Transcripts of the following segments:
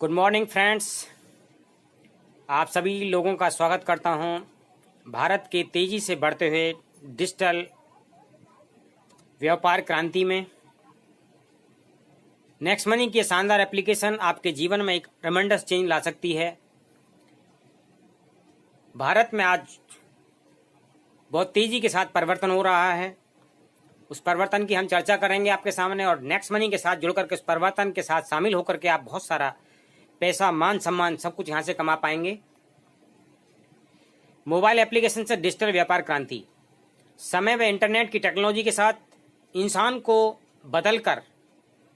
Good morning friends. आप सभी लोगों का स्वागत करता हूं भारत के तेजी से बढ़ते हुए डिजिटल व्यापार क्रांति में। नेक्स्ट मनी की शानदार एप्लीकेशन आपके जीवन में एक ट्रेमेंडस चेंज ला सकती है। भारत में आज बहुत तेजी के साथ परिवर्तन हो रहा है। उस परिवर्तन की हम चर्चा करेंगे आपके सामने, और नेक्स्ट मनी के साथ जुड़कर के उस परिवर्तन के साथ शामिल होकर के आप बहुत सारा पैसा, मान सम्मान सब कुछ यहां से कमा पाएंगे। मोबाइल एप्लीकेशन से डिजिटल व्यापार क्रांति। समय व इंटरनेट की टेक्नोलॉजी के साथ इंसान को बदलकर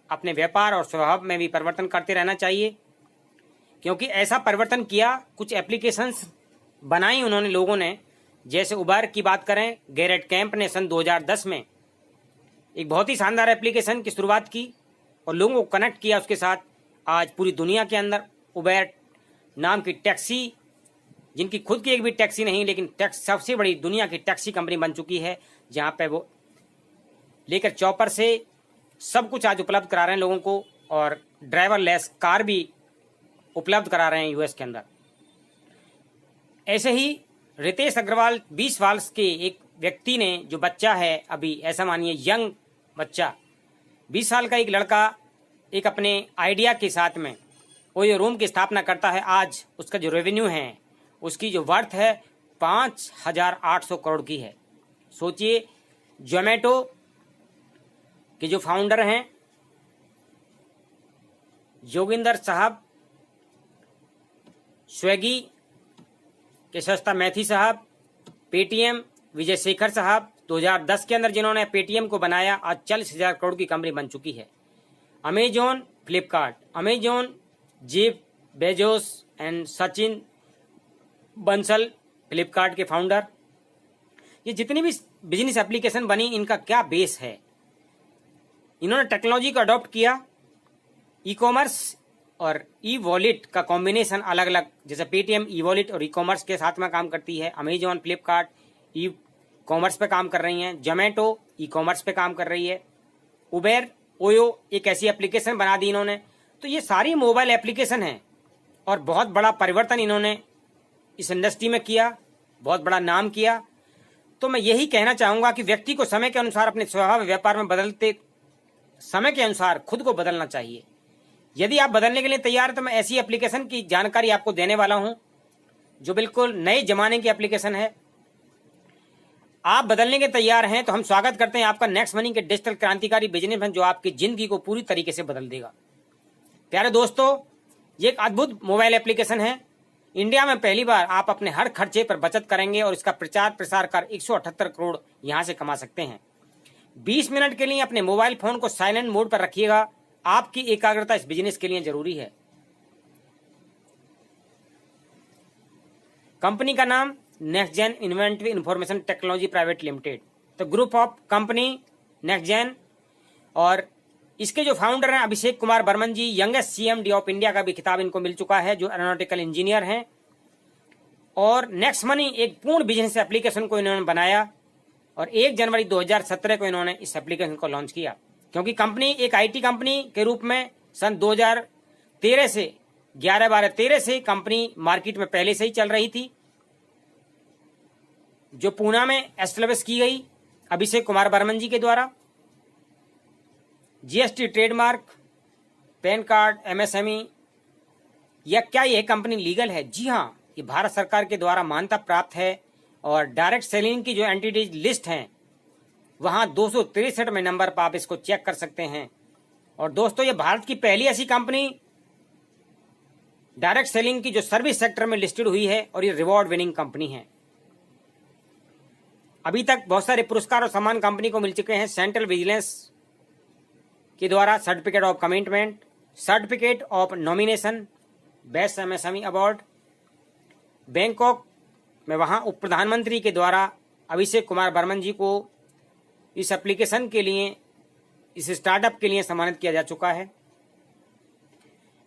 अपने व्यापार और स्वभाव में भी परिवर्तन करते रहना चाहिए, क्योंकि ऐसा परिवर्तन किया, कुछ एप्लीकेशंस बनाई उन्होंने लोगों ने। जैसे उबर की बात करें, गैरेट कैंप ने सन 2010 में एक बहुत ही शानदार एप्लीकेशन की शुरुआत की और लोगों को कनेक्ट किया उसके साथ। आज पूरी दुनिया के अंदर उबर नाम की टैक्सी, जिनकी खुद की एक भी टैक्सी नहीं, लेकिन सबसे बड़ी दुनिया की टैक्सी कंपनी बन चुकी है, जहां पे वो लेकर चौपर से सब कुछ आज उपलब्ध करा रहे हैं लोगों को, और ड्राइवर लेस कार भी उपलब्ध करा रहे हैं यूएस के अंदर। ऐसे ही रितेश अग्रवाल 20 वर्ष के एक व्यक्ति ने, जो बच्चा है अभी, ऐसा मानिए यंग बच्चा, 20 साल का एक लड़का, एक अपने आइडिया के साथ में वो ये रूम की स्थापना करता है। आज उसका जो रेवेन्यू है, उसकी जो वर्थ है 5,800 करोड़ की है। सोचिए, जोमेटो के जो फाउंडर हैं जोगिंदर साहब, स्विगी के सस्ता मैथी साहब, पेटीएम विजय शेखर साहब, 2010 के अंदर जिन्होंने पेटीएम को बनाया, आज 40,000 करोड़ की कंपनी बन चुकी है। Amazon, Flipkart, Amazon, Jeff Bezos and Sachin Bansal, Flipkart के फाउंडर। ये जितनी भी बिजनेस एप्लीकेशन बनी, इनका क्या बेस है? इन्होंने टेक्नोलॉजी को अडॉप्ट किया। ई कॉमर्स और ई वॉलेट का कॉम्बिनेशन अलग अलग, जैसे पेटीएम ई वॉलेट और ई कॉमर्स के साथ में काम करती है। अमेजॉन, फ्लिपकार्ट ई कॉमर्स पे काम कर रही हैं। जोमेटो ई कॉमर्स पे काम कर रही है। उबेर, ओयो एक ऐसी एप्लीकेशन बना दी इन्होंने। तो ये सारी मोबाइल एप्लीकेशन है और बहुत बड़ा परिवर्तन इन्होंने इस इंडस्ट्री में किया, बहुत बड़ा नाम किया। तो मैं यही कहना चाहूंगा कि व्यक्ति को समय के अनुसार अपने स्वभाव व्यापार में बदलते समय के अनुसार खुद को बदलना चाहिए। यदि आप बदलने के लिए तैयार हैं तो मैं ऐसी एप्लीकेशन की जानकारी आपको देने वाला हूं जो बिल्कुल नए जमाने की एप्लीकेशन है। आप बदलने के तैयार हैं तो हम स्वागत करते हैं आपका नेक्स्ट मनी के डिजिटल क्रांतिकारी बिजनेस जो आपकी जिंदगी को पूरी तरीके से बदल देगा। प्यारे दोस्तों, ये एक अद्भुत मोबाइल एप्लीकेशन है। इंडिया में पहली बार आप अपने हर खर्चे पर बचत करेंगे और इसका प्रचार प्रसार कर 178 करोड़ यहां से कमा सकते हैं। 20 मिनट के लिए अपने मोबाइल फोन को साइलेंट मोड पर रखिएगा। आपकी एकाग्रता इस बिजनेस के लिए जरूरी है। कंपनी का नाम next gen inventive information technology private limited, तो group of company next gen. और इसके जो फाउंडर हैं Abhishek Kumar Barman ji, youngest CMD of India का भी खिताब इनको मिल चुका है, जो एरोनॉटिकल इंजीनियर हैं। और नेक्स्ट मनी एक पूर्ण बिजनेस एप्लीकेशन को इन्होंने बनाया और 1 जनवरी 2017 को इन्होंने इस एप्लीकेशन को लॉन्च किया, क्योंकि कंपनी एक आईटी कंपनी के रूप में सन 2013 से 11-12-13 से कंपनी मार्केट में पहले से ही चल रही थी, जो पूना में एस्टेब्लिश की गई अभिषेक कुमार बर्मन जी के द्वारा। GST, trademark, pan card, MSME, या क्या यह कंपनी लीगल है? जी हाँ, ये भारत सरकार के द्वारा मान्यता प्राप्त है। और डायरेक्ट सेलिंग की जो एंटिटीज लिस्ट हैं, वहां 263 में नंबर पर आप इसको चेक कर सकते हैं। और दोस्तों, ये भारत की पहली ऐसी कंपनी डायरेक्ट सेलिंग की जो सर्विस सेक्टर में लिस्टेड हुई है, और ये रिवॉर्ड विनिंग कंपनी है। अभी तक बहुत सारे पुरस्कार और सम्मान कंपनी को मिल चुके हैं। सेंट्रल विजिलेंस के द्वारा certificate of commitment, certificate of nomination, best MSME award. Bangkok में वहां उप प्रधानमंत्री के द्वारा अभिषेक कुमार बर्मन जी को इस एप्लीकेशन के लिए, इस स्टार्टअप के लिए सम्मानित किया जा चुका है।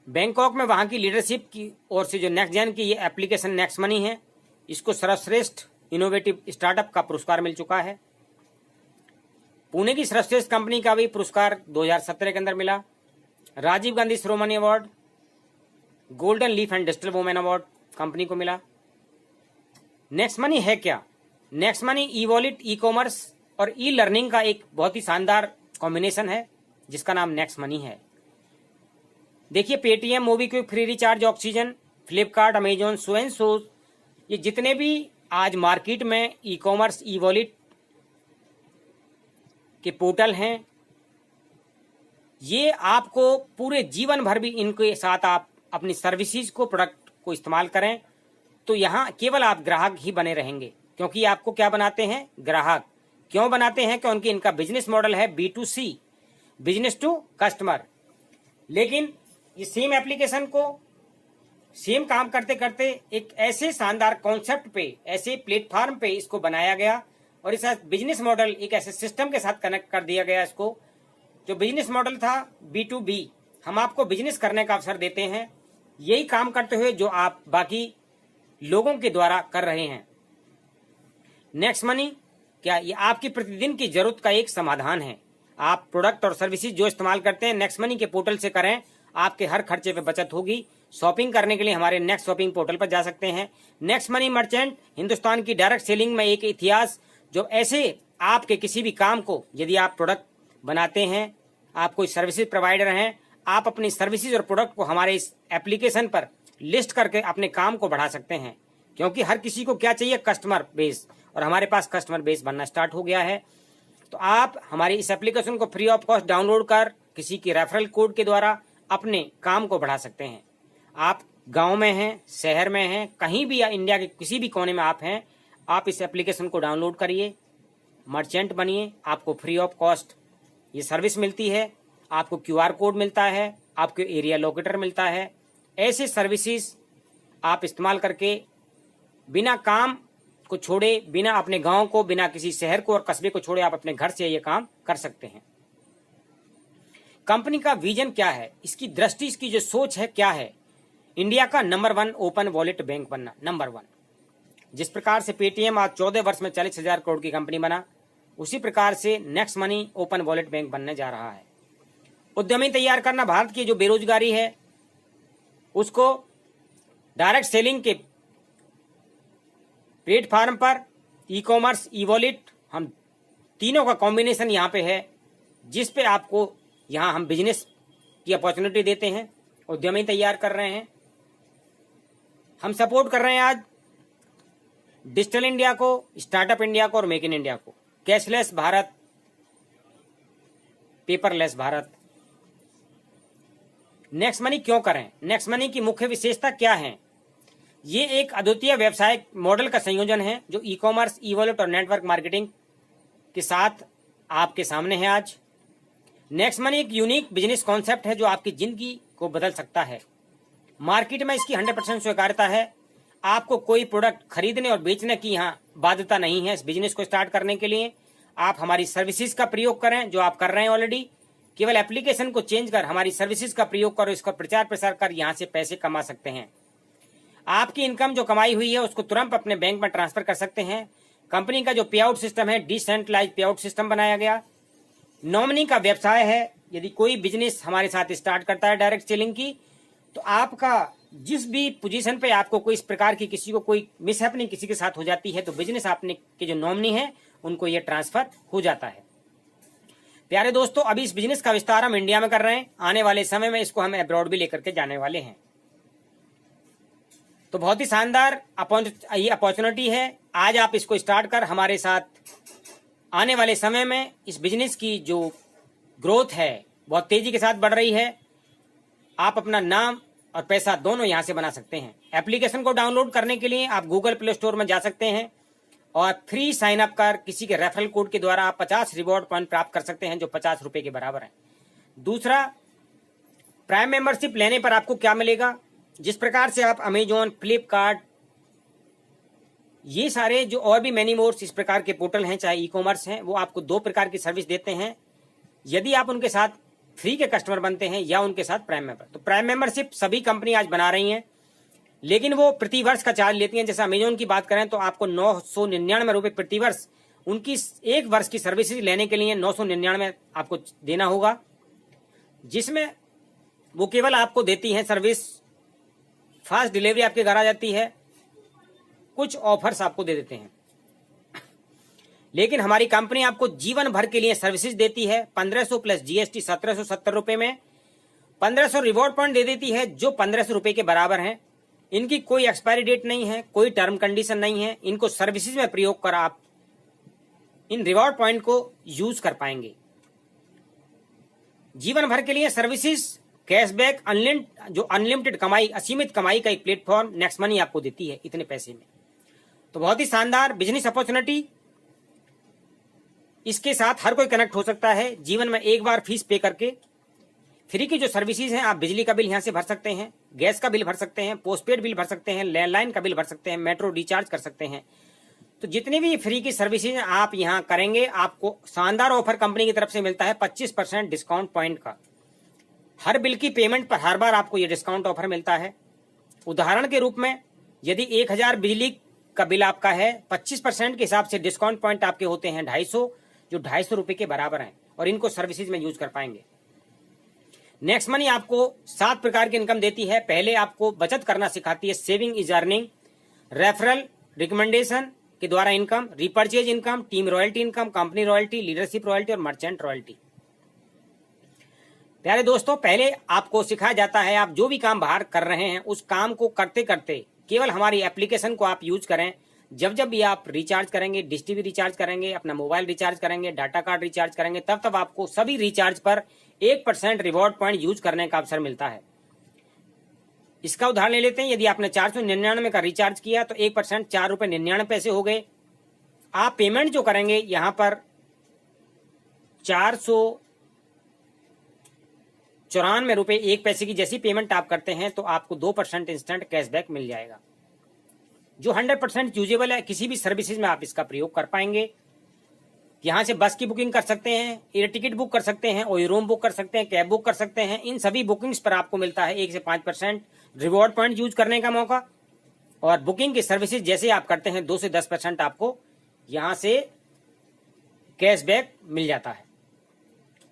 बैंकॉक में वहां की लीडरशिप की ओर से जो नेक्स्ट जेन की ये एप्लीकेशन नेक्स्ट मनी है, इसको सर्वश्रेष्ठ इनोवेटिव स्टार्टअप का पुरस्कार मिल चुका है। पुणे की सर्वश्रेष्ठ कंपनी का भी पुरस्कार 2017 के अंदर मिला। Rajiv Gandhi Shiromani award, golden leaf and digital women award company को मिला। नेक्स्ट मनी है क्या? Next money e wallet, e commerce और ई लर्निंग का एक बहुत ही शानदार कॉम्बिनेशन है जिसका नाम नेक्स्ट मनी है। देखिए, Paytm, MobiKwik, free recharge, oxygen, Flipkart, Amazon, so and so, ये जितने भी आज मार्केट में ई कॉमर्स, ई वॉलेट के पोर्टल हैं, ये आपको पूरे जीवन भर भी इनके साथ आप अपनी सर्विसेज को, प्रोडक्ट को इस्तेमाल करें तो यहाँ केवल आप ग्राहक ही बने रहेंगे, क्योंकि आपको क्या बनाते हैं? ग्राहक। क्यों बनाते हैं? क्योंकि इनका बिजनेस मॉडल है B2C, बिजनेस टू कस्टमर। लेकिन ये सेम एप्लीकेशन को सेम काम करते करते एक ऐसे शानदार कॉन्सेप्ट पे, ऐसे प्लेटफॉर्म पे इसको बनाया गया और इस बिजनेस मॉडल एक ऐसे सिस्टम के साथ कनेक्ट कर दिया गया इसको। जो बिजनेस मॉडल था B2B, हम आपको बिजनेस करने का अवसर देते हैं, यही काम करते हुए जो आप बाकी लोगों के द्वारा कर रहे हैं। नेक्स्ट मनी क्या? ये आपकी प्रतिदिन की जरूरत का एक समाधान है। आप प्रोडक्ट और सर्विसेज जो इस्तेमाल करते हैं नेक्स्ट मनी के पोर्टल से करें, आपके हर खर्चे पे बचत होगी। शॉपिंग करने के लिए हमारे नेक्स्ट शॉपिंग पोर्टल पर जा सकते हैं। नेक्स्ट मनी मर्चेंट, हिंदुस्तान की डायरेक्ट सेलिंग में एक इतिहास, जो ऐसे आपके किसी भी काम को, यदि आप प्रोडक्ट बनाते हैं, आप कोई सर्विसेज प्रोवाइडर हैं, आप अपनी सर्विसेज और प्रोडक्ट को हमारे इस एप्लीकेशन पर लिस्ट करके अपने काम को बढ़ा सकते हैं। क्योंकि हर किसी को क्या चाहिए? कस्टमर बेस, और हमारे पास कस्टमर बेस बनना स्टार्ट हो गया है। तो आप हमारी इस एप्लीकेशन को फ्री ऑफ कॉस्ट डाउनलोड कर किसी के रेफरल कोड के द्वारा अपने काम को बढ़ा सकते हैं। आप गांव में हैं, शहर में हैं, कहीं भी या इंडिया के किसी भी कोने में आप हैं, आप इस एप्लीकेशन को डाउनलोड करिए, मर्चेंट बनिए, आपको फ्री ऑफ कॉस्ट ये सर्विस मिलती है, आपको QR कोड मिलता है, आपको एरिया लोकेटर मिलता है। ऐसे सर्विसेज आप इस्तेमाल करके बिना काम को छोड़े, बिना अपने गांव को, बिना किसी शहर को और कस्बे को छोड़े आप अपने घर से ये काम कर सकते हैं। कंपनी का विजन क्या है? इसकी दृष्टि, इसकी जो सोच है क्या है? इंडिया का नंबर 1 ओपन वॉलेट बैंक बनना, नंबर 1। जिस प्रकार से पेटीएम आज 14 वर्ष में 40,000 करोड़ की कंपनी बना, उसी प्रकार से next money open wallet bank बनने जा रहा है। उद्यमी तैयार करना, भारत की जो बेरोजगारी है उसको डायरेक्ट सेलिंग के प्लेटफॉर्म पर, ई कॉमर्स, ई वॉलेट, हम तीनों का कॉम्बिनेशन यहाँ पे है, जिस पे आपको यहाँ हम बिजनेस की अपॉर्चुनिटी देते हैं, उद्यमी तैयार कर रहे हैं। हम सपोर्ट कर रहे हैं आज डिजिटल इंडिया को, स्टार्टअप इंडिया को और मेक इन इंडिया को, cashless Bharat, paperless Bharat. Next money क्यों करें? नेक्स्ट मनी की मुख्य विशेषता क्या है? ये एक अद्वितीय व्यवसाय मॉडल का संयोजन है जो ई कॉमर्स, ई वॉलेट और नेटवर्क मार्केटिंग के साथ आपके सामने है आज। नेक्स्ट मनी एक यूनिक बिजनेस कॉन्सेप्ट है जो आपकी जिंदगी को बदल सकता है। मार्केट में इसकी 100% स्वीकार्यता है। आपको कोई प्रोडक्ट खरीदने और बेचने की यहाँ बाध्यता नहीं है। इस बिजनेस को स्टार्ट करने के लिए आप हमारी सर्विसेज का प्रयोग करें, जो आप कर रहे हैं ऑलरेडी। केवल एप्लीकेशन को चेंज कर हमारी सर्विसेज का प्रयोग कर, इसका प्रचार प्रसार कर यहाँ से पैसे कमा सकते हैं। आपकी इनकम जो कमाई हुई है उसको तुरंत अपने बैंक में ट्रांसफर कर सकते हैं। कंपनी का जो पे आउट सिस्टम है, डिसेंट्रलाइज पे आउट सिस्टम बनाया गया। नॉमिनी का व्यवसाय है। यदि कोई बिजनेस हमारे साथ स्टार्ट करता है डायरेक्ट सेलिंग की, तो आपका जिस भी पोजीशन पे आपको कोई इस प्रकार की किसी को कोई मिसहैपनिंग किसी के साथ हो जाती है, तो बिजनेस आपने के जो नॉमिनी है उनको ये ट्रांसफर हो जाता है। प्यारे दोस्तों, अभी इस बिजनेस का विस्तार हम इंडिया में कर रहे हैं, आने वाले समय में इसको हम अब्रॉड भी लेकर के जाने वाले हैं। तो बहुत ही शानदार ये अपॉर्चुनिटी है। आज आप इसको स्टार्ट कर हमारे साथ आने वाले समय में इस बिजनेस की जो ग्रोथ है बहुत तेजी के साथ बढ़ रही है। आप अपना नाम और पैसा दोनों यहां से बना सकते हैं। एप्लीकेशन को डाउनलोड करने के लिए आप गूगल प्ले स्टोर में जा सकते हैं और फ्री साइन अप कर किसी के रेफरल कोड के द्वारा आप 50 रिवॉर्ड पॉइंट प्राप्त कर सकते हैं, जो 50 रुपए के बराबर है। दूसरा, प्राइम मेंबरशिप लेने पर आपको क्या मिलेगा? जिस प्रकार से आप अमेजॉन, फ्लिपकार्ट, ये सारे जो और भी मैनी मोर्स इस प्रकार के पोर्टल हैं, चाहे ई कॉमर्स हैं, वो आपको 2 प्रकार की सर्विस देते हैं यदि आप उनके साथ फ्री के कस्टमर बनते हैं या उनके साथ प्राइम मेंबर। तो प्राइम मेंबरशिप सभी कंपनी आज बना रही हैं, लेकिन वो प्रति वर्ष का चार्ज लेती हैं। जैसे अमेजॉन की बात करें तो आपको 999 रुपये प्रति वर्ष उनकी 1 वर्ष की सर्विसेज लेने के लिए 999 आपको देना होगा, जिसमें वो केवल आपको देती हैं सर्विस फास्ट डिलीवरी आपके घर आ जाती है, कुछ ऑफर्स आपको दे देते हैं। लेकिन हमारी कंपनी आपको जीवन भर के लिए सर्विसेज देती है। 1500 प्लस जीएसटी 1770 रुपए में 1500 रिवॉर्ड पॉइंट दे देती है, जो 1500 रुपए के बराबर हैं। इनकी कोई एक्सपायरी डेट नहीं है, कोई टर्म कंडीशन नहीं है। इनको सर्विसेज में प्रयोग कर आप इन रिवॉर्ड पॉइंट को यूज कर पाएंगे। जीवन भर के लिए सर्विसेज, कैशबैक, जो अनलिमिटेड कमाई, असीमित कमाई का एक प्लेटफॉर्म नेक्स्ट मनी आपको देती है इतने पैसे में। तो बहुत ही शानदार बिजनेस अपॉर्चुनिटी। इसके साथ हर कोई कनेक्ट हो सकता है। जीवन में एक बार फीस पे करके फ्री की जो सर्विसेज हैं, आप बिजली का बिल यहां से भर सकते हैं, गैस का बिल भर सकते हैं, पोस्टपेड बिल भर सकते हैं, लैंडलाइन का बिल भर सकते हैं, मेट्रो रिचार्ज कर सकते हैं। तो जितनी भी फ्री की सर्विसेज आप यहां करेंगे, आपको शानदार ऑफर कंपनी की तरफ से मिलता है 25% डिस्काउंट पॉइंट का। हर बिल की पेमेंट पर हर बार आपको यह डिस्काउंट ऑफर मिलता है। उदाहरण के रूप में यदि 1000 बिजली का बिल आपका है, 25% के हिसाब से डिस्काउंट पॉइंट आपके होते हैं 250, जो 250 रुपए के बराबर हैं, और इनको सर्विसेज में यूज कर पाएंगे। नेक्स्ट मनी आपको 7 प्रकार की इनकम देती है। पहले आपको बचत करना सिखाती है, saving is earning, referral, recommendation के द्वारा income, repurchase income, team royalty income, company royalty, leadership royalty और मर्चेंट रॉयल्टी। प्यारे दोस्तों, पहले आपको सिखाया जाता है, आप जो भी काम बाहर कर रहे हैं उस काम को करते करते केवल हमारी एप्लीकेशन को आप यूज करें। जब जब भी आप रिचार्ज करेंगे, डिश टीवी रिचार्ज करेंगे, अपना मोबाइल रिचार्ज करेंगे, डाटा कार्ड रिचार्ज करेंगे, तब तब आपको सभी रिचार्ज पर 1% रिवॉर्ड पॉइंट यूज करने का अवसर मिलता है। इसका उदाहरण ले लेते हैं। यदि आपने 499 का रिचार्ज किया तो 1% 4.99 हो गए। आप पेमेंट जो करेंगे यहां पर 494 रुपए 1 पैसे की जैसी पेमेंट आप करते हैं तो आपको 2% इंस्टेंट कैशबैक मिल जाएगा, जो 100% यूजेबल है। किसी भी सर्विसेज में आप इसका प्रयोग कर पाएंगे। यहां से बस की बुकिंग कर सकते हैं, एयर टिकट बुक कर सकते हैं, और रूम बुक कर सकते हैं, कैब बुक कर सकते हैं। इन सभी बुकिंग्स पर आपको मिलता है 1 से 5% रिवॉर्ड पॉइंट यूज करने का मौका। और बुकिंग की सर्विसेज जैसे आप करते हैं 2 से 10% आपको यहां से कैशबैक मिल जाता है।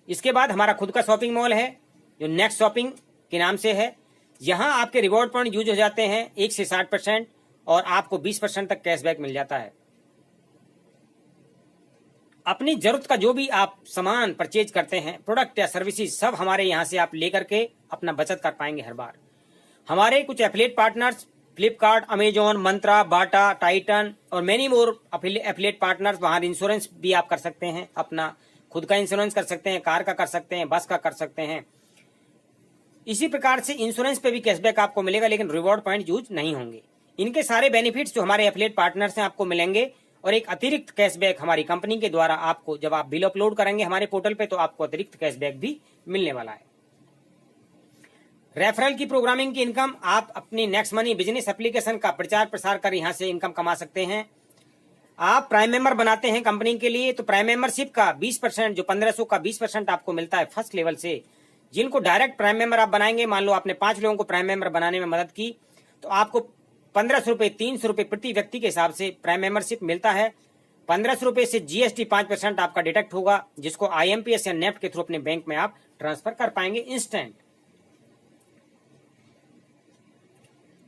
इसके बाद हमारा खुद का शॉपिंग मॉल है, जो नेक्स्ट शॉपिंग के नाम से है। यहां आपके रिवॉर्ड पॉइंट यूज हो जाते हैं 1 से 60%, और आपको 20% तक कैशबैक मिल जाता है। अपनी जरूरत का जो भी आप सामान परचेज करते हैं, प्रोडक्ट या सर्विसेज, सब हमारे यहां से आप लेकर के अपना बचत कर पाएंगे हर बार। हमारे कुछ एफिलिएट पार्टनर्स, फ्लिपकार्ट, अमेजॉन, मंत्रा, बाटा, टाइटन और मेनी मोर एफिलिएट पार्टनर्स, वहां इंश्योरेंस भी आप कर सकते हैं। अपना खुद का इंश्योरेंस कर सकते हैं, कार का कर सकते हैं, बस का कर सकते हैं। इसी प्रकार से इंश्योरेंस पे भी कैशबैक आपको मिलेगा, लेकिन रिवॉर्ड पॉइंट यूज नहीं होंगे। इनके सारे बेनिफिट्स जो हमारे एफिलिएट पार्टनर्स हैं आपको मिलेंगे, और एक अतिरिक्त कैशबैक हमारी कंपनी के द्वारा आपको, जब आप बिल अपलोड करेंगे हमारे पोर्टल पे, तो आपको अतिरिक्त कैशबैक भी मिलने वाला है। रेफरल की प्रोग्रामिंग की इनकम, आप अपनी नेक्स्ट मनी बिजनेस एप्लीकेशन का प्रचार प्रसार कर यहां से इनकम कमा सकते हैं। आप प्राइम मेंबर बनाते हैं कंपनी के लिए, तो प्राइम मेंबरशिप का 20%, जो 1500 का 20% आपको मिलता है फर्स्ट लेवल से। जिनको डायरेक्ट प्राइम मेंबर आप बनाएंगे, मान लो आपने 5 लोगों को प्राइम मेंबर बनाने में मदद की, तो आपको 1500 रुपए, 300 रुपए प्रति व्यक्ति के हिसाब से प्राइम मेंबरशिप मिलता है। 1500 रुपए से जीएसटी 5% आपका डिडक्ट होगा, जिसको आईएमपीएस या नेफ्ट के थ्रू अपने बैंक में आप ट्रांसफर कर पाएंगे इंस्टेंट।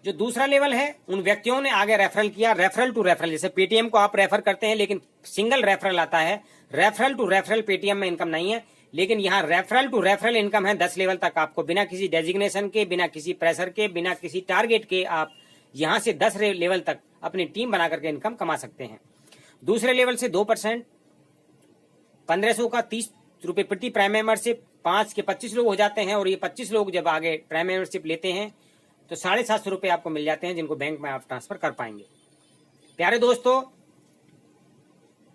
जो दूसरा लेवल है, उन व्यक्तियों ने आगे रेफरल किया, रेफरल टू रेफरल। जैसे पेटीएम को आप रेफर करते हैं, लेकिन सिंगल रेफरल आता है, रेफरल टू रेफरल पेटीएम में इनकम नहीं है। लेकिन यहाँ रेफरल टू रेफरल इनकम है 10 लेवल तक। आपको बिना किसी डेजिग्नेशन के, बिना किसी प्रेशर के, बिना किसी टारगेट के, आप यहां से 10 लेवल तक अपनी टीम बना करके इनकम कमा सकते हैं। दूसरे लेवल से 2%, 1500 का 30 रुपए प्रति प्राइम मेंबरशिप, 5 के 25 लोग हो जाते हैं, और ये 25 लोग जब आगे प्राइम मेंबरशिप लेते हैं तो 750 रुपए आपको मिल जाते हैं, जिनको बैंक में आप ट्रांसफर कर पाएंगे। प्यारे दोस्तों,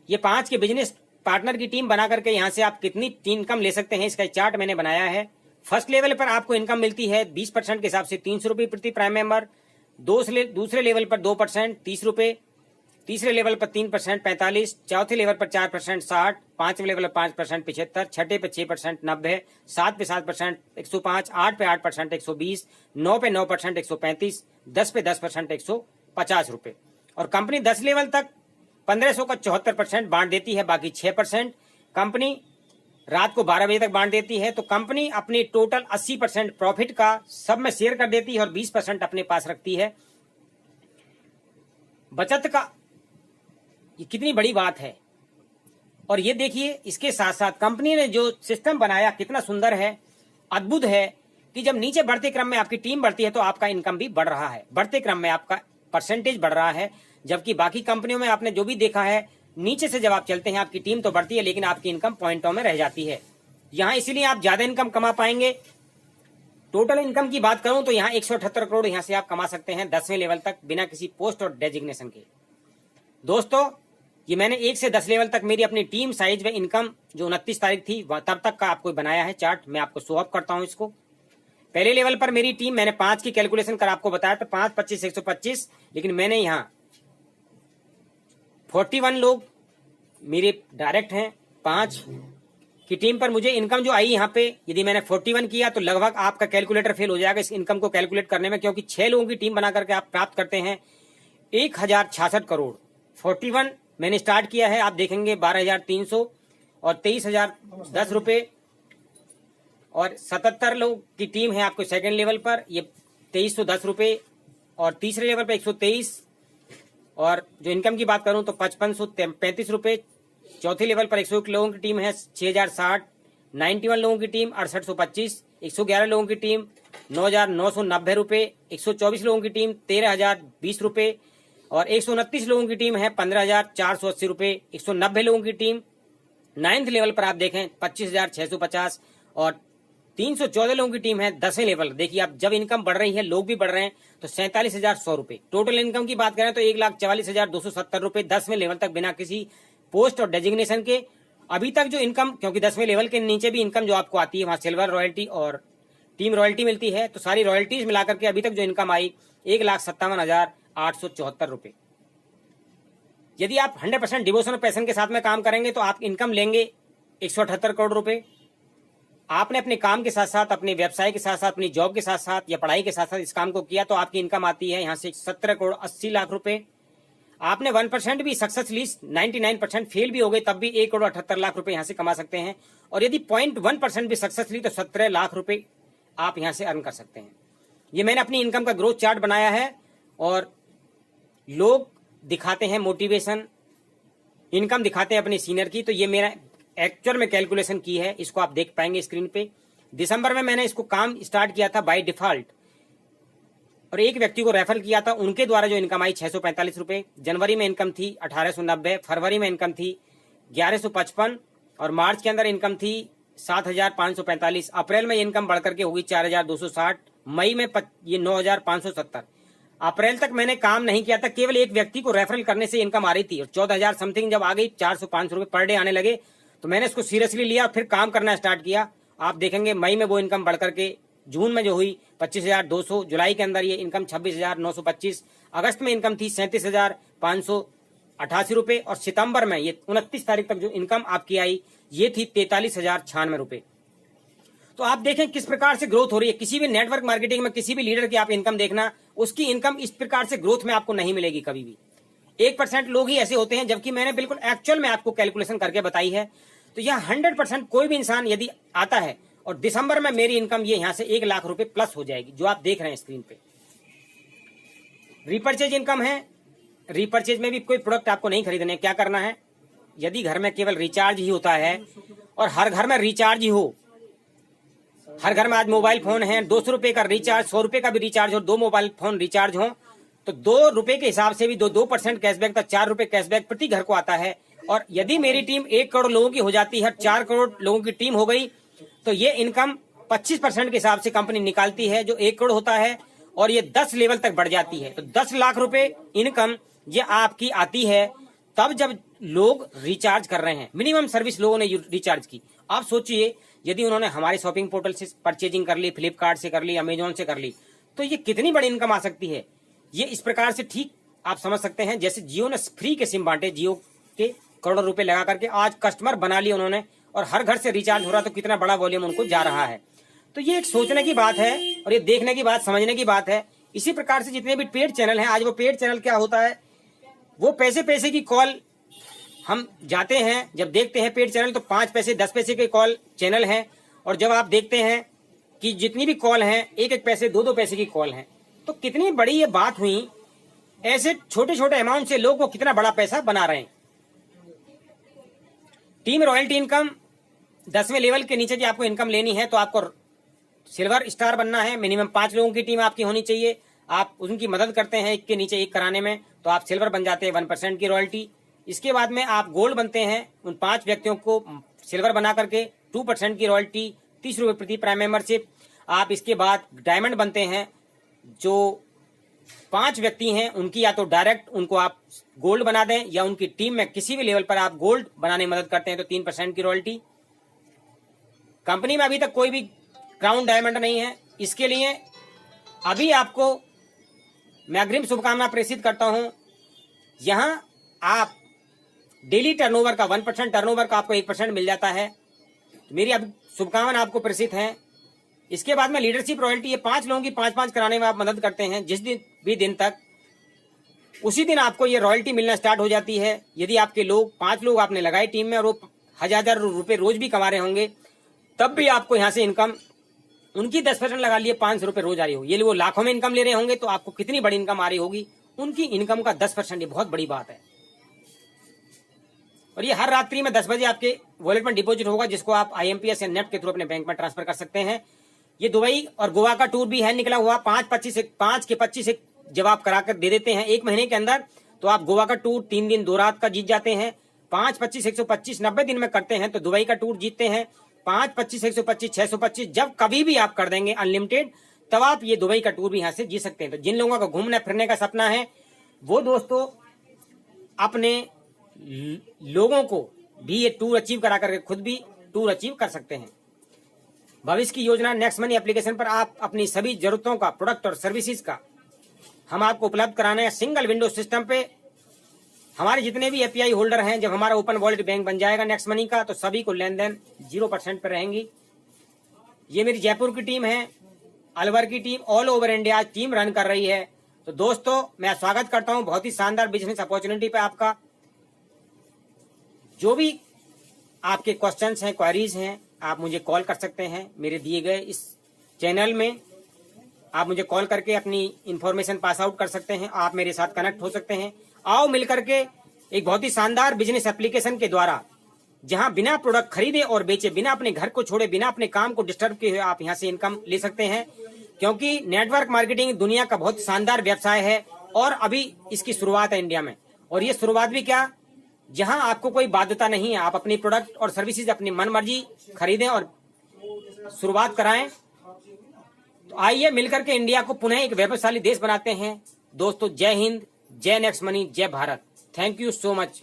ये 5 के बिजनेस पार्टनर की टीम बना करके यहाँ से आप कितनी इनकम ले सकते हैं, इसका चार्ट मैंने बनाया है। फर्स्ट लेवल पर आपको इनकम मिलती है 20% के हिसाब से 300 रुपए प्रति प्राइम मेंबर। दूसरे लेवल पर 2% 30 रुपए, तीसरे लेवल पर 3% 45, चौथे लेवल पर 4% 60, पांचवें लेवल पर 5% 75, छठे पे 6% 90, 7 पे 7% 105, 8 पे 8% 120, 9 पे 9% 135, 10 पे 10% 150 रुपए। और कंपनी 10 लेवल तक 1500 का 74% बांट देती है, बाकी 6% कंपनी रात को 12 बजे तक बांट देती है, तो कंपनी अपनी टोटल 80% प्रॉफिट का सब में शेयर कर देती है और 20% अपने पास रखती है। बचत का ये कितनी बड़ी बात है। और ये देखिए, इसके साथ साथ कंपनी ने जो सिस्टम बनाया कितना सुंदर है, अद्भुत है, कि जब नीचे बढ़ते क्रम में आपकी टीम बढ़ती है तो आपका इनकम भी बढ़ रहा है, बढ़ते क्रम में आपका परसेंटेज बढ़ रहा है। जबकि बाकी कंपनियों में आपने जो भी देखा है, नीचे से जब आप चलते हैं आपकी टीम तो बढ़ती है लेकिन आपकी इनकम पॉइंटों में रह जाती है। यहाँ इसीलिए आप ज्यादा इनकम कमा पाएंगे। टोटल इनकम की बात करूं तो यहाँ 178 करोड़ यहाँ से आप कमा सकते हैं 10वें लेवल तक बिना किसी पोस्ट और डेजिग्नेशन के। दोस्तों, ये मैंने 1 से 10 लेवल तक मेरी अपनी टीम साइज व इनकम जो 29 तारीख थी तब तक का आपको बनाया है चार्ट। मैं आपको शो अप करता हूं इसको। पहले लेवल पर मेरी टीम, मैंने 5 की कैलकुलेशन कर आपको बताया था, 5, 25, 125, लेकिन मैंने यहाँ 41 लोग मेरे डायरेक्ट हैं। 5 की टीम पर मुझे इनकम जो आई यहाँ पे, यदि मैंने 41 किया तो लगभग आपका कैलकुलेटर फेल हो जाएगा इस इनकम को कैलकुलेट करने में, क्योंकि 6 लोगों की टीम बना करके आप प्राप्त करते हैं 1066 करोड़। 41 मैंने स्टार्ट किया है, आप देखेंगे 12,300 और 23,010 रुपए। और 77 लोग की टीम है आपको सेकंड लेवल पर, ये 2310 रुपए। और तीसरे लेवल पर 123। और जो इनकम की बात करूं तो 5535 रुपए। चौथे लेवल पर 101 लोगों की टीम है 6060। 91 लोगों की टीम 6825। 111 लोगों की टीम 9990 रुपए। 124 लोगों की टीम 13,020 रुपए। और 129 लोगों की टीम है 15,480 रुपए। 190 लोगों की टीम 9th लेवल पर आप देखें 25,650। और 314 लोगों की टीम है 10वें लेवल। देखिए, आप जब इनकम बढ़ रही है, लोग भी बढ़ रहे हैं, तो 47,100 रुपए। टोटल इनकम की बात करें तो 1,44,270 रुपए 10वें लेवल तक बिना किसी पोस्ट और डेजिग्नेशन के। अभी तक जो इनकम, क्योंकि 10वें लेवल के नीचे भी इनकम जो आपको आती है, वहां सिल्वर रॉयल्टी और टीम रॉयल्टी मिलती है, तो सारी रॉयल्टीज मिलाकर के अभी तक जो इनकम आई 1,57,874 रुपए। यदि आप 100% डिवोशन और पैशन के साथ में काम करेंगे तो आप इनकम लेंगे 178 करोड़ रुपए। आपने अपने काम के साथ साथ, अपने व्यवसाय के साथ साथ, अपनी जॉब के साथ साथ या पढ़ाई के साथ साथ इस काम को किया तो आपकी इनकम आती है यहाँ से 17 करोड़ 80 लाख रुपए। आपने 1% भी सक्सेसफुली 99% फेल भी हो गए तब भी 1 करोड़ 78 लाख रुपए यहाँ से कमा सकते हैं। और यदि 0.1% भी सक्सेसफुली तो 17 लाख रुपए आप यहाँ से अर्न कर सकते हैं। ये मैंने अपनी इनकम का ग्रोथ चार्ट बनाया है। और लोग दिखाते हैं मोटिवेशन, इनकम दिखाते हैं अपने सीनियर की, तो ये मेरा एक्चुअल में कैलकुलेशन की है, इसको आप देख पाएंगे स्क्रीन पे। दिसंबर में मैंने इसको काम स्टार्ट किया था बाय डिफॉल्ट और एक व्यक्ति को रेफर किया था, उनके द्वारा जो इनकम आई 645 रुपए। जनवरी में इनकम थी 1890, फरवरी में इनकम थी 1155 और मार्च के अंदर इनकम थी 7,545। अप्रैल में इनकम बढ़कर के होगी 4,260। मई में ये 9,570। अप्रैल तक मैंने काम नहीं किया था, केवल एक व्यक्ति को रेफरल करने से इनकम आ रही थी और 14,000 समथिंग जब आ गई, 400-500 रुपए पर डे आने लगे, तो मैंने इसको सीरियसली लिया और फिर काम करना स्टार्ट किया। आप देखेंगे मई में वो इनकम बढ़कर के जून में जो हुई 25,200, जुलाई के अंदर ये इनकम 26,925, अगस्त में इनकम थी 37,588 रुपए और सितंबर में ये 29 तारीख तक जो इनकम आपकी आई ये थी 43,096 रुपए। तो आप देखें किस प्रकार से ग्रोथ हो रही है। किसी भी नेटवर्क मार्केटिंग में किसी भी लीडर की आप इनकम देखना, उसकी इनकम इस प्रकार से ग्रोथ में आपको नहीं मिलेगी कभी भी। 1% लोग ही ऐसे होते हैं, जबकि मैंने बिल्कुल एक्चुअल में आपको कैलकुलेशन करके बताई है। तो यह 100% कोई भी इंसान यदि आता है और दिसंबर में मेरी इनकम ये यहां से 1 लाख रुपए प्लस हो जाएगी, जो आप देख रहे हैं स्क्रीन पे। रिपर्चेज इनकम है। रिपर्चेज में भी कोई प्रोडक्ट आपको नहीं खरीदने, क्या करना है, यदि घर में केवल रिचार्ज ही होता है और हर घर में रिचार्ज ही हो, हर घर में आज मोबाइल फोन है, 200 रुपए का रिचार्ज, 100 रुपए का भी रिचार्ज हो, 2 मोबाइल फोन रिचार्ज हो, तो 2 रुपए के हिसाब से भी 2% कैशबैक तक 4 रुपए कैशबैक प्रति घर को आता है। और यदि मेरी टीम 1 करोड़ लोगों की हो जाती है, 4 करोड़ लोगों की टीम हो गई, तो ये इनकम 25% के हिसाब से कंपनी निकालती है, जो 1 करोड़ होता है, और ये 10 लेवल तक बढ़ जाती है। तो 10 लाख रुपए इनकम ये आपकी आती है तब जब लोग रिचार्ज कर रहे हैं, मिनिमम सर्विस लोगों ने रिचार्ज की। आप सोचिए, यदि उन्होंने हमारे शॉपिंग पोर्टल से परचेजिंग कर ली, फ्लिपकार्ट से कर ली, अमेजोन से कर ली, तो ये कितनी बड़ी इनकम आ सकती है। ये इस प्रकार से ठीक आप समझ सकते हैं, जैसे जियो ने फ्री के सिम बांटे, जियो के करोड़ों रुपए लगा करके आज कस्टमर बना लिए उन्होंने और हर घर से रिचार्ज हो रहा, तो कितना बड़ा वॉल्यूम उनको जा रहा है। तो ये एक सोचने की बात है और ये देखने की बात, समझने की बात है। इसी प्रकार से जितने भी पेड चैनल हैं, आज वो पेड चैनल क्या होता है, वो पैसे की कॉल हम जाते हैं, जब देखते हैं पेड चैनल तो 5 पैसे 10 पैसे के कॉल चैनल हैं, और जब आप देखते हैं कि जितनी भी कॉल हैं 1-1 पैसे 2-2 पैसे की कॉल हैं, तो कितनी बड़ी ये बात हुई। ऐसे छोटे छोटे अमाउंट से लोग वो कितना बड़ा पैसा बना रहे हैं। टीम रॉयल्टी इनकम 10वें लेवल के नीचे जो आपको इनकम लेनी है तो आपको सिल्वर स्टार बनना है। मिनिमम 5 लोगों की टीम आपकी होनी चाहिए। आप उनकी मदद करते हैं एक के नीचे एक कराने में, तो आप सिल्वर बन जाते हैं 1% की रॉयल्टी। इसके बाद में आप गोल्ड बनते हैं, उन 5 व्यक्तियों को सिल्वर बना करके 2% की रॉयल्टी, 30 रुपये प्रति प्राइम मेंबरशिप। आप इसके बाद डायमंड बनते हैं, जो 5 व्यक्ति हैं उनकी या तो डायरेक्ट उनको आप गोल्ड बना दें या उनकी टीम में किसी भी लेवल पर आप गोल्ड बनाने में मदद करते हैं तो 3% की रॉयल्टी। कंपनी में अभी तक कोई भी क्राउन डायमंड नहीं है, इसके लिए अभी आपको मैं अग्रिम शुभकामना प्रेषित करता हूं। यहां आप डेली टर्नओवर का 1% टर्नओवर का आपको 1% मिल जाता है। मेरी अब शुभकामना आपको प्रेषित है। इसके बाद में लीडरशिप रॉयल्टी, ये 5 लोगों की 5-5 कराने में आप मदद करते हैं जिस दिन तक, उसी दिन आपको ये रॉयल्टी मिलना स्टार्ट हो जाती है। यदि आपके लोग 5 लोग आपने लगाए टीम में और वो 1000 रुपये रोज भी कमा रहे होंगे, तब भी आपको यहाँ से इनकम उनकी 10% लगा लिए 500 रुपये रोज आ रही होगी। ये वो लाखों में इनकम ले रहे होंगे तो आपको कितनी बड़ी इनकम आ रही होगी, उनकी इनकम का 10%, ये बहुत बड़ी बात है। और ये हर रात्रि में 10 बजे आपके वॉलेट में डिपॉजिट होगा, जिसको आप IMPS या नेफ्ट के थ्रू अपने बैंक में ट्रांसफर कर सकते हैं। ये दुबई और गोवा का टूर भी है निकला हुआ। 5 के 25 जब आप करा कर दे देते हैं 1 महीने के अंदर, तो आप गोवा का टूर 3 दिन 2 रात का जीत जाते हैं। 5, 25, 125 90 दिन में करते हैं तो दुबई का टूर जीतते हैं। 5, 25, 125, 625 जब कभी भी आप कर देंगे अनलिमिटेड, तब आप ये दुबई का टूर भी यहाँ से जीत सकते हैं। तो जिन लोगों का घूमने फिरने का सपना है वो दोस्तों अपने लोगों को भी ये टूर अचीव करा करके खुद भी टूर अचीव कर सकते हैं। भविष्य की योजना नेक्स्ट मनी एप्लीकेशन पर आप अपनी सभी जरूरतों का प्रोडक्ट और सर्विसेज का हम आपको उपलब्ध कराने हैं सिंगल विंडो सिस्टम पे। हमारे जितने भी API होल्डर हैं, जब हमारा ओपन वॉलेट बैंक बन जाएगा नेक्स्ट मनी का, तो सभी को लेन देन 0% पर रहेंगी। ये मेरी जयपुर की टीम है, अलवर की team, all over India team run कर रही है। तो दोस्तों मैं स्वागत करता हूं बहुत ही शानदार बिजनेस अपॉर्चुनिटी पे आपका। जो भी आपके क्वेश्चंस हैं, क्वेरीज हैं, आप मुझे कॉल कर सकते हैं। मेरे दिए गए इस चैनल में आप मुझे कॉल करके अपनी इंफॉर्मेशन पास आउट कर सकते हैं। आप मेरे साथ कनेक्ट हो सकते हैं। आओ मिलकर के एक बहुत ही शानदार बिजनेस एप्लीकेशन के द्वारा, जहां बिना प्रोडक्ट खरीदे और बेचे, बिना अपने घर को छोड़े, बिना अपने काम को डिस्टर्ब किए हुए आप यहां से इनकम ले सकते हैं। क्योंकि नेटवर्क मार्केटिंग दुनिया का बहुत शानदार व्यवसाय है और अभी इसकी शुरुआत है इंडिया में। और ये शुरुआत भी क्या, जहां आपको कोई बाध्यता नहीं है, आप अपनी प्रोडक्ट और सर्विसेज अपनी मन मर्जी खरीदें और शुरुआत कराएं। तो आइए मिलकर के इंडिया को पुनः एक वैभवशाली देश बनाते हैं। दोस्तों जय हिंद, जय नेक्स्ट मनी, जय Bharat. Thank you so much.